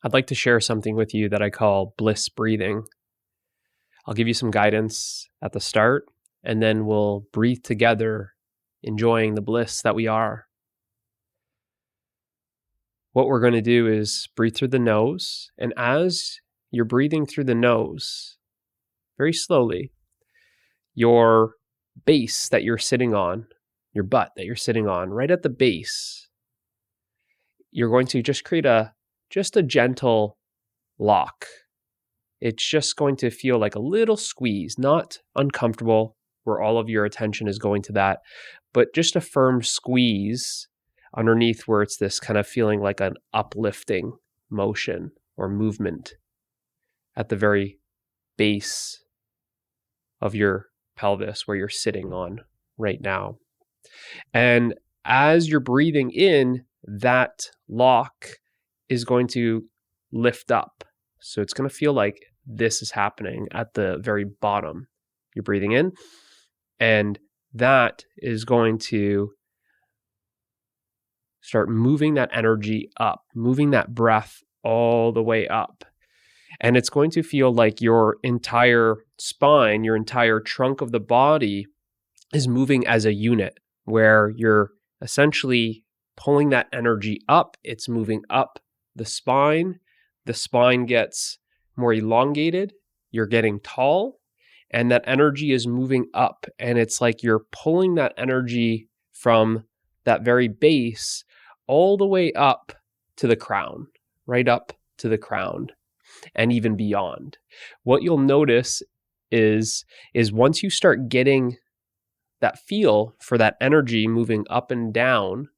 I'd like to share something with you that I call bliss breathing. I'll give you some guidance at the start, and then we'll breathe together, enjoying the bliss that we are. What we're going to do is breathe through the nose, and as you're breathing through the nose, very slowly, your base that you're sitting on, your butt that you're sitting on, right at the base, you're going to just create a gentle lock. It's just going to feel like a little squeeze, not uncomfortable where all of your attention is going to that, but just a firm squeeze underneath where it's this kind of feeling like an uplifting motion or movement at the very base of your pelvis where you're sitting on right now. And as you're breathing in, that lock is going to lift up. So it's going to feel like this is happening at the very bottom. You're breathing in, and that is going to start moving that energy up, moving that breath all the way up. And it's going to feel like your entire spine, your entire trunk of the body is moving as a unit, where you're essentially pulling that energy up. It's moving up the spine. The spine gets more elongated. You're getting tall, and that energy is moving up. And it's like you're pulling that energy from that very base all the way up to the crown, right up to the crown, and even beyond. What you'll notice is once you start getting that feel for that energy moving up and down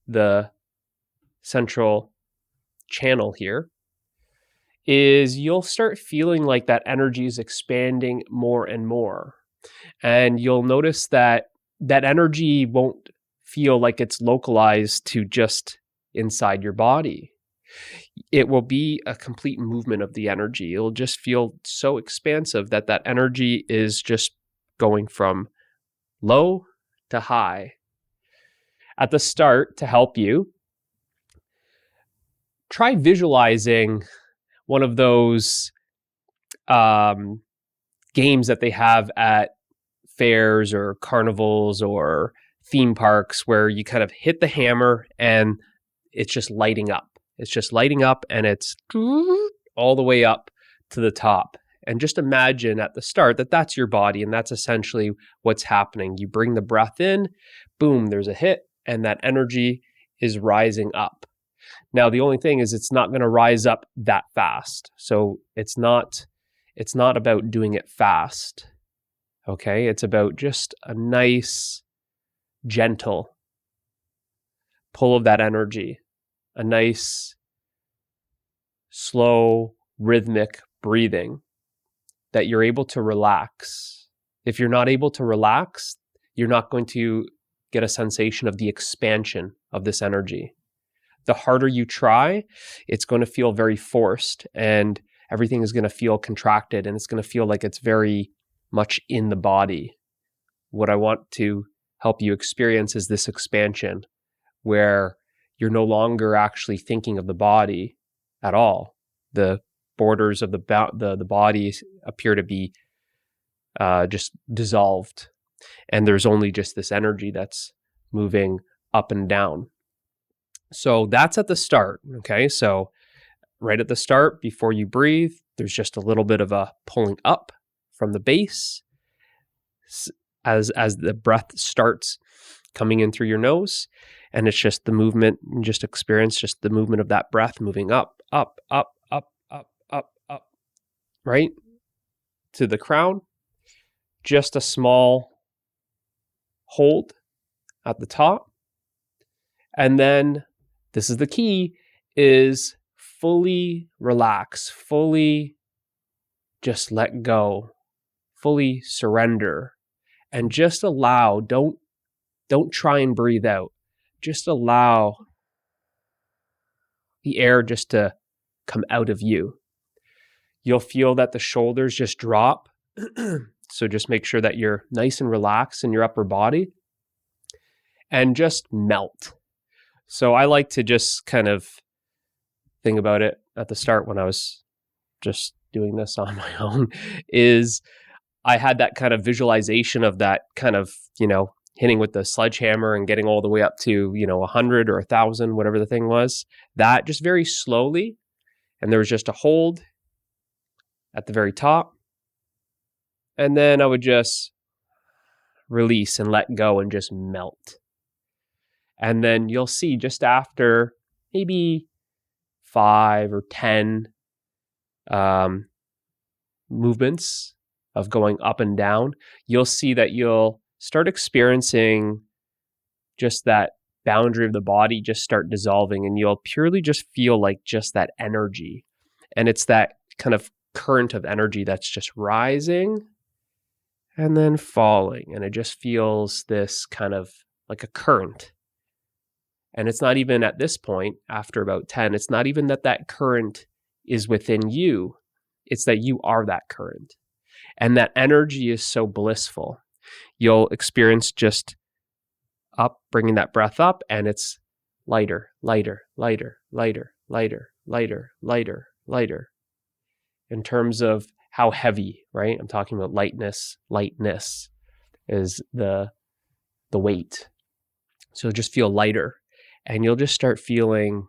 the central channel here, is you'll start feeling like that energy is expanding more and more. And you'll notice that that energy won't feel like it's localized to just inside your body. It will be a complete movement of the energy. It'll just feel so expansive that that energy is just going from low to high. At the start, to help you, try visualizing one of those games that they have at fairs or carnivals or theme parks where you kind of hit the hammer and it's just lighting up. It's just lighting up, and it's all the way up to the top. And just imagine at the start that that's your body, and that's essentially what's happening. You bring the breath in, boom, there's a hit, and that energy is rising up. Now, the only thing is it's not going to rise up that fast. So it's not about doing it fast. Okay? It's about just a nice, gentle pull of that energy, a nice, slow, rhythmic breathing that you're able to relax. If you're not able to relax, you're not going to get a sensation of the expansion of this energy. The harder you try, it's going to feel very forced, and everything is going to feel contracted, and it's going to feel like it's very much in the body. What I want to help you experience is this expansion where you're no longer actually thinking of the body at all. The borders of the body appear to be just dissolved, and there's only just this energy that's moving up and down. So that's at the start, okay? So right at the start, before you breathe, there's just a little bit of a pulling up from the base as the breath starts coming in through your nose, and it's just the movement. You just experience just the movement of that breath moving up, up, up, up, up, up, up, right to the crown. Just a small hold at the top, and then this is the key, is fully relax, fully just let go, fully surrender, and just allow, don't try and breathe out. Just allow the air just to come out of you. You'll feel that the shoulders just drop. So just make sure that you're nice and relaxed in your upper body and just melt. So I like to just kind of think about it at the start when I was just doing this on my own is I had that kind of visualization of that kind of, hitting with the sledgehammer and getting all the way up to, 100 or 1,000, whatever the thing was. That just very slowly. And there was just a hold at the very top. And then I would just release and let go and just melt. And then you'll see just after maybe 5 or 10 movements of going up and down, you'll see that you'll start experiencing just that boundary of the body just start dissolving, and you'll purely just feel like just that energy. And it's that kind of current of energy that's just rising and then falling. And it just feels this kind of like a current. And it's not even at this point, after about 10, it's not even that current is within you. It's that you are that current. And that energy is so blissful. You'll experience just up, bringing that breath up, and it's lighter, lighter, lighter, lighter, lighter, lighter, lighter, lighter. In terms of how heavy, right? I'm talking about lightness. Lightness is the weight. So just feel lighter, and you'll just start feeling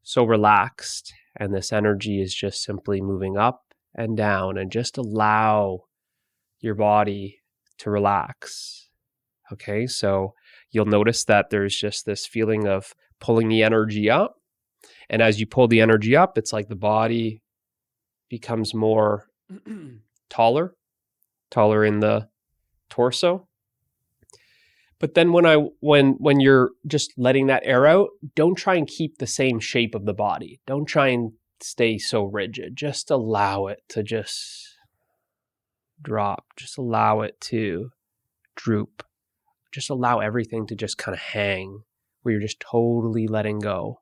so relaxed, and this energy is just simply moving up and down, and just allow your body to relax. Okay, so you'll notice that there's just this feeling of pulling the energy up. And as you pull the energy up, it's like the body becomes more taller in the torso. But then when you're just letting that air out, don't try and keep the same shape of the body. Don't try and stay so rigid. Just allow it to just drop. Just allow it to droop. Just allow everything to just kind of hang, where you're just totally letting go.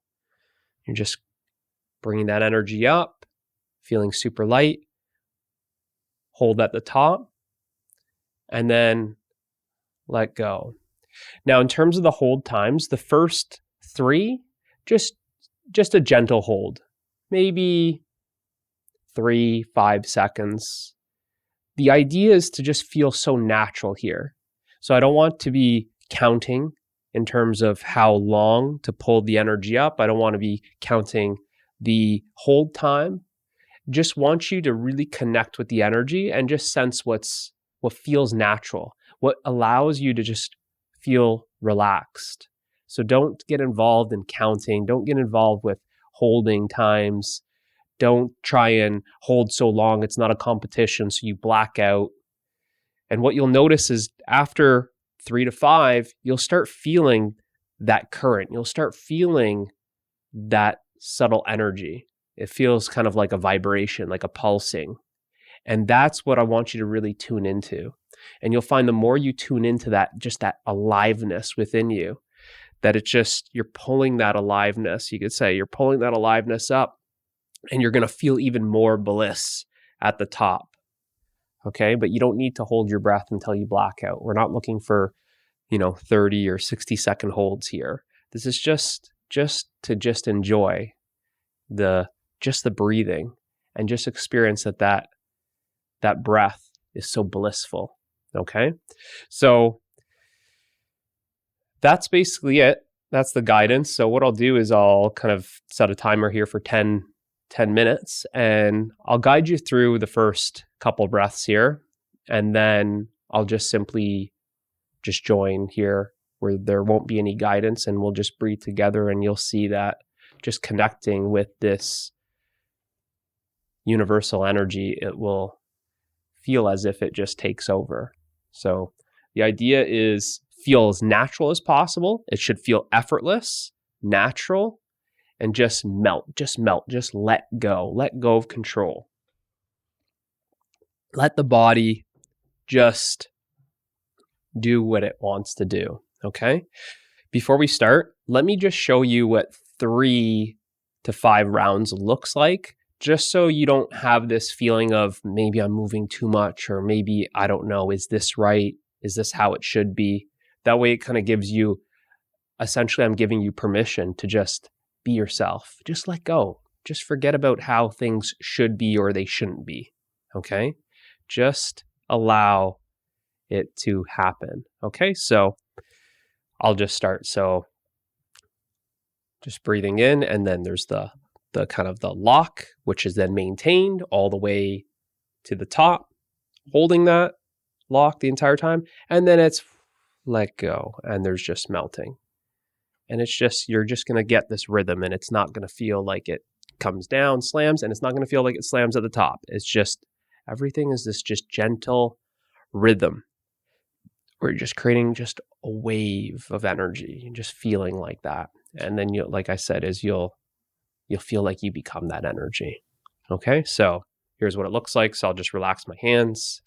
You're just bringing that energy up, feeling super light. Hold at the top, and then let go. Now, in terms of the hold times, the first 3, just a gentle hold, maybe 3-5 seconds. The idea is to just feel so natural here. So I don't want to be counting in terms of how long to pull the energy up. I don't want to be counting the hold time. Just want you to really connect with the energy and just sense what feels natural, what allows you to just feel relaxed. So don't get involved in counting. Don't get involved with holding times. Don't try and hold so long. It's not a competition, so you black out. And what you'll notice is after 3 to 5, you'll start feeling that current. You'll start feeling that subtle energy. It feels kind of like a vibration, like a pulsing. And that's what I want you to really tune into. And you'll find the more you tune into that, just that aliveness within you, that it's just, you're pulling that aliveness, you could say, you're pulling that aliveness up, and you're going to feel even more bliss at the top. Okay, but you don't need to hold your breath until you black out. We're not looking for, 30 or 60-second holds here. This is just to enjoy the breathing and just experience that breath is so blissful. Okay, so that's basically it. That's the guidance. So what I'll do is I'll kind of set a timer here for 10 minutes, and I'll guide you through the first couple breaths here, and then I'll just simply just join here where there won't be any guidance, and we'll just breathe together, and you'll see that just connecting with this universal energy, it will feel as if it just takes over. So the idea is feel as natural as possible. It should feel effortless, natural, and just melt, just let go of control. Let the body just do what it wants to do, okay? Before we start, let me just show you what 3 to 5 rounds looks like, just so you don't have this feeling of maybe I'm moving too much, or maybe, I don't know, is this right? Is this how it should be? That way it kind of gives you, essentially I'm giving you permission to just be yourself. Just let go. Just forget about how things should be or they shouldn't be. Okay? Just allow it to happen. Okay? So I'll just start. So just breathing in, and then there's the kind of the lock, which is then maintained all the way to the top, holding that lock the entire time, and then it's let go, and there's just melting. And it's just, you're just going to get this rhythm, and it's not going to feel like it comes down, slams, and it's not going to feel like it slams at the top. It's just, everything is this just gentle rhythm where you're just creating just a wave of energy and just feeling like that. And then you, like I said, is you'll feel like you become that energy. Okay, so here's what it looks like. So I'll just relax my hands.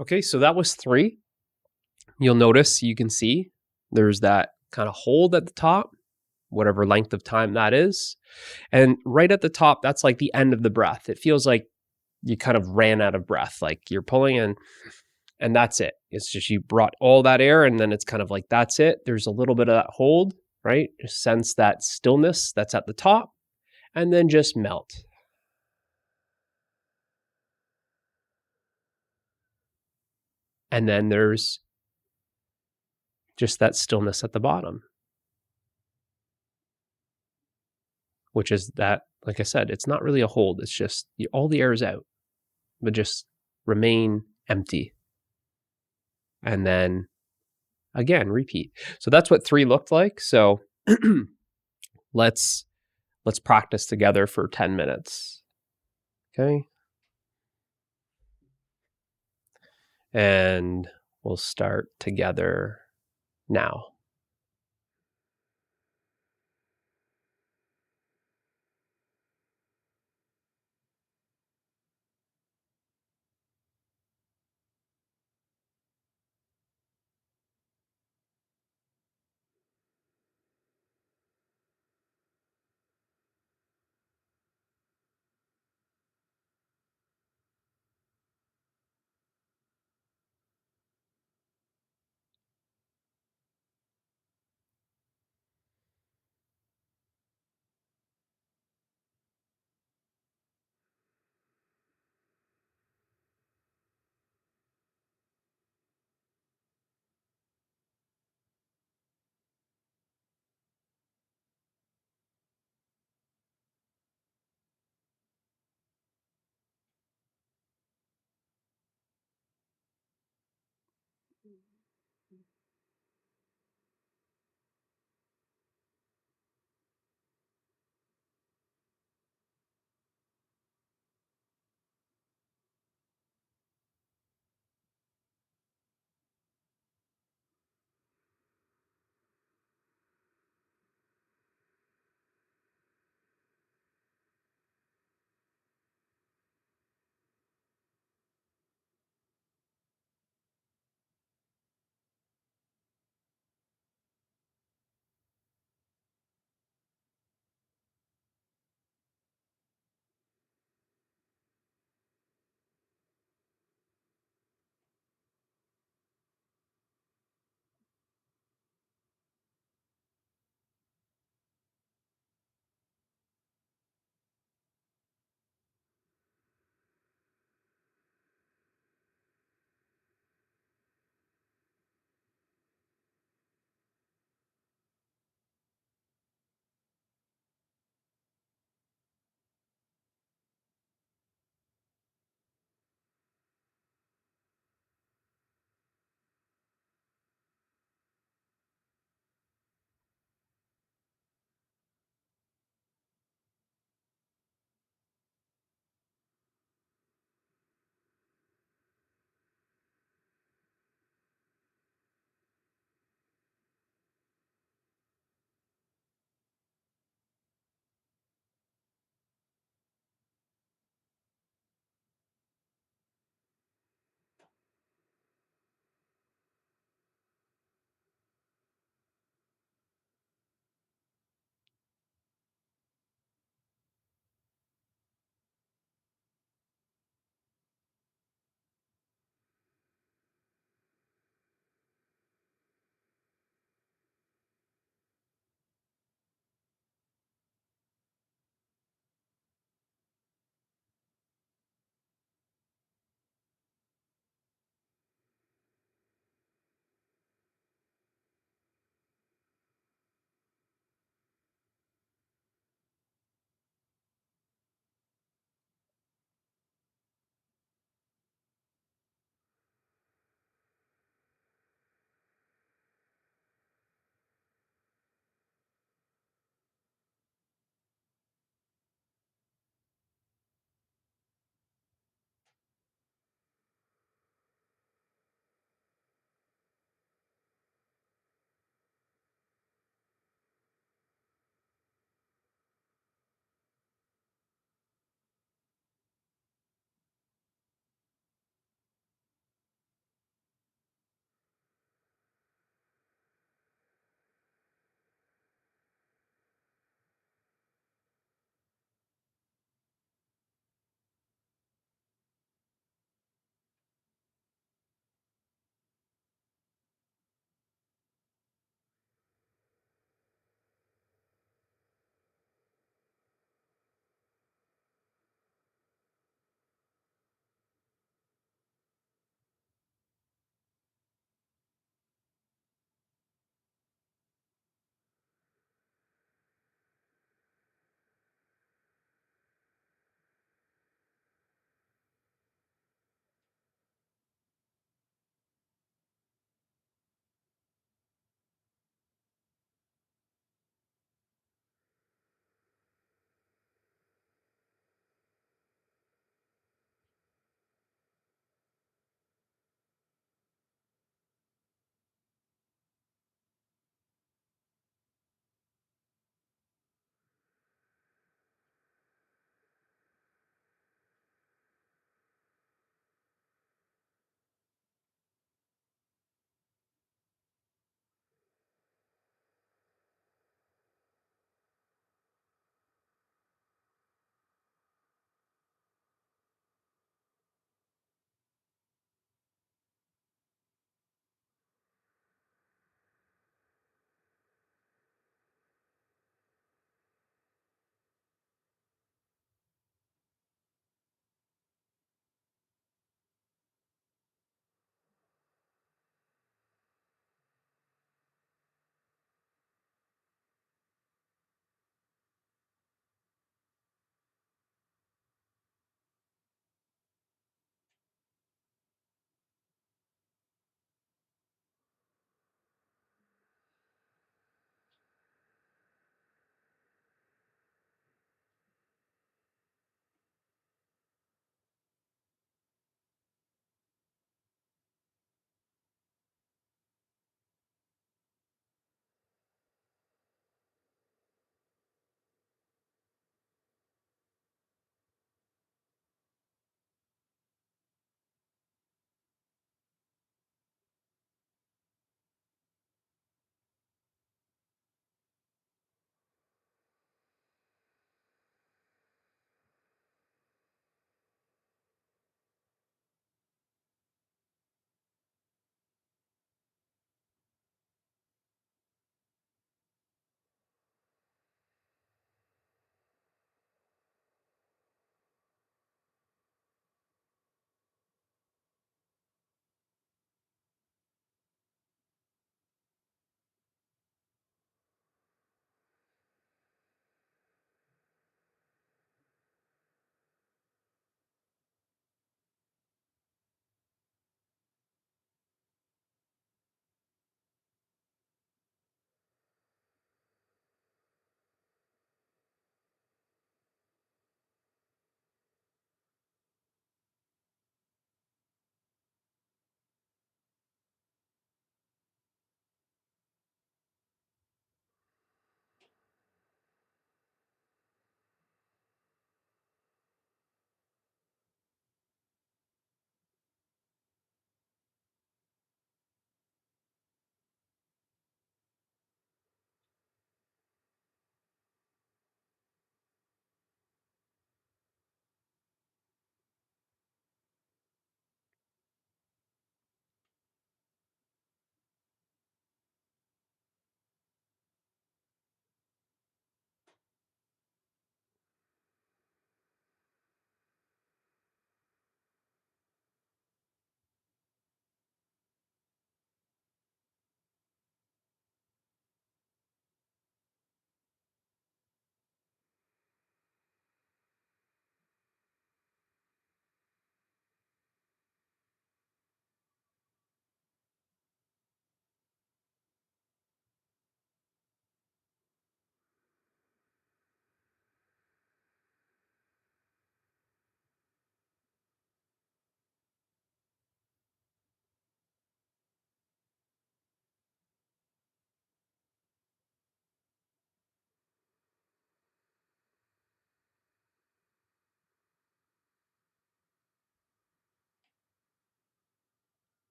Okay, so that was 3. You'll notice, you can see there's that kind of hold at the top, whatever length of time that is. And right at the top, that's like the end of the breath. It feels like you kind of ran out of breath, like you're pulling in, and that's it. It's just, you brought all that air, and then it's kind of like, that's it. There's a little bit of that hold, right? Just sense that stillness that's at the top, and then just melt. And then there's just that stillness at the bottom, which is that, like I said, it's not really a hold. It's just all the air is out, but just remain empty. And then again, repeat. So that's what 3 looked like. So let's practice together for 10 minutes. Okay. And we'll start together now.